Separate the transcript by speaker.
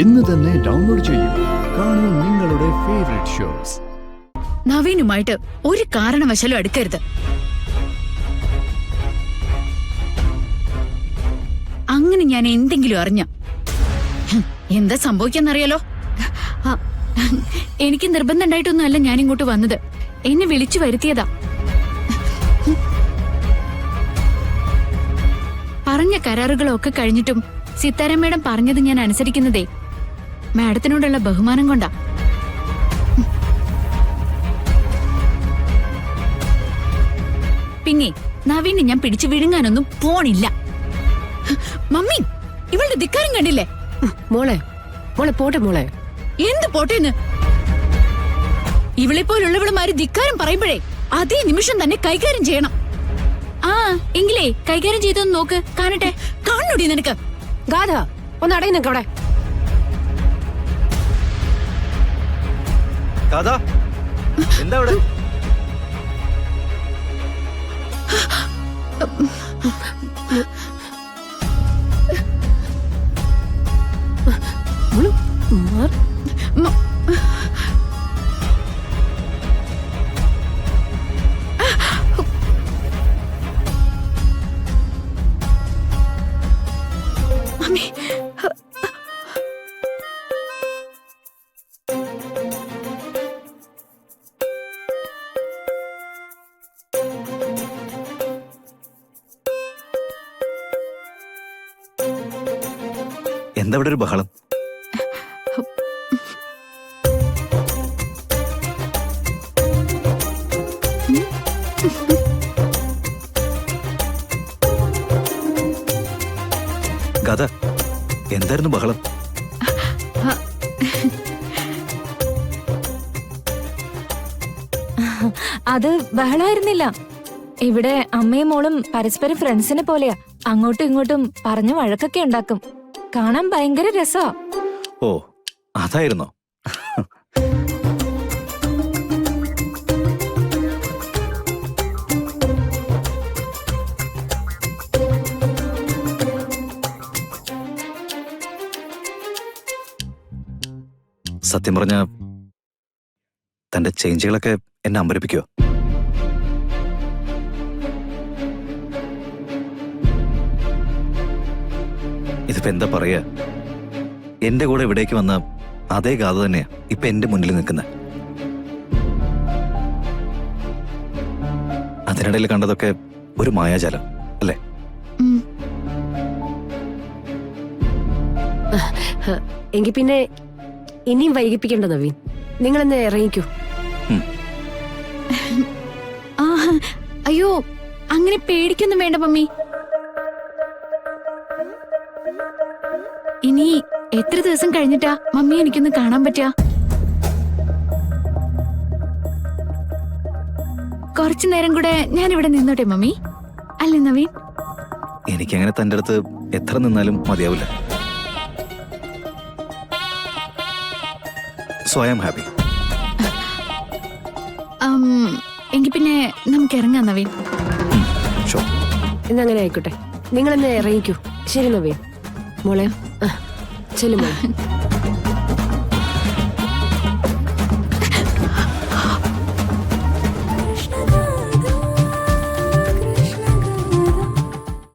Speaker 1: ഇന്ന് തന്നെ ഡൗൺലോഡ് ചെയ്യൂ. കാണൂ നിങ്ങളുടെ ഫേവറേറ്റ് ഷോസ്.
Speaker 2: നവീനുമായിട്ട് ഒരു കാരണവശാലും അടുക്കരുത്. അങ്ങനെ ഞാൻ എന്തെങ്കിലും അറിഞ്ഞ എന്താ സംഭവിക്കാന്നറിയാലോ. എനിക്ക് നിർബന്ധം ഉണ്ടായിട്ടൊന്നും അല്ല ഞാൻ ഇങ്ങോട്ട് വന്നത്. എന്നെ വിളിച്ചു വരുത്തിയതാ. പറഞ്ഞ കരാറുകളൊക്കെ കഴിഞ്ഞിട്ടും സിത്താര മേഡം പറഞ്ഞത് ഞാൻ അനുസരിക്കുന്നതേ മാഡത്തിനോടുള്ള ബഹുമാനം കൊണ്ടാ. പിന്നെ നവീന് ഞാൻ പിടിച്ചു വിഴുങ്ങാനൊന്നും പോണില്ല. മമ്മി, ഇവളുടെ ധിക്കാരം കണ്ടില്ലേ?
Speaker 3: മോളെ മോളെ പോട്ടെ മോളെ.
Speaker 2: എന്ത് പോട്ടേന്ന്? ഇവളെ പോലുള്ളവളുമാര് ധിക്കാരം പറയുമ്പോഴേ അതേ നിമിഷം തന്നെ കൈകാര്യം ചെയ്യണം. ആ എങ്കിലേ കൈകാര്യം ചെയ്തൊന്ന് നോക്ക്, കാണട്ടെ. കാണൂടി നിനക്ക്?
Speaker 3: ഗാഥ ഒന്ന് അടങ്ങി നിൽക്കവിടെ.
Speaker 4: എന്താ അവിടെ?
Speaker 2: മമ്മി,
Speaker 4: എന്താ ഇവിടെ ഒരു ബഹളം? ഗാഥ, എന്തായിരുന്നു ബഹളം?
Speaker 5: അത് ബഹളമായിരുന്നില്ല. ഇവിടെ അമ്മയും മോളും പരസ്പരം ഫ്രണ്ട്സിനെ പോലെയാ. അങ്ങോട്ടും ഇങ്ങോട്ടും പറഞ്ഞു വഴക്കൊക്കെ ഉണ്ടാക്കും. കാണാൻ ഭയങ്കര രസാ.
Speaker 4: ഓ, അതായിരുന്നോ? സത്യം പറഞ്ഞ തന്റെ ചേഞ്ചുകളൊക്കെ എന്നെ അമ്പരപ്പിക്കുവോ? ഇതിപ്പോ എന്താ പറയാ? എന്റെ കൂടെ ഇവിടേക്ക് വന്ന അതേ ഗാഥ തന്നെയാ ഇപ്പൊ എന്റെ മുന്നിൽ നിൽക്കുന്നത്. അതിനിടയിൽ കണ്ടതൊക്കെ ഒരു മായാജാലം അല്ലേ?
Speaker 3: എങ്കി പിന്നെ ഇനിയും വൈകിപ്പിക്കണ്ട നവീൻ. നിങ്ങളെന്ന് ഇറങ്ങിക്കൂ.
Speaker 2: അയ്യോ, അങ്ങനെ പേടിക്കൊന്നും വേണ്ട മമ്മി. ഇനി എത്ര ദിവസം കഴിഞ്ഞിട്ടാ മമ്മി എനിക്കൊന്ന് കാണാൻ പറ്റാ? കുറച്ചു നേരം കൂടെ ഞാൻ ഇവിടെ നിന്നോട്ടെ മമ്മി, അല്ലേ നവീൻ?
Speaker 4: എനിക്കങ്ങനെ തന്റെ അടുത്ത് എത്ര നിന്നാലും മതിയാവില്ല. So I am happy.
Speaker 2: എങ്കി പിന്നെ നമുക്ക് ഇറങ്ങാം നവീൻ.
Speaker 3: എന്നങ്ങനെ ആയിക്കോട്ടെ. നിങ്ങളെന്ന് ഇറങ്ങിക്കൂ. ശരി നവീൻ. മോളെ ചെല്ലു മോളെ.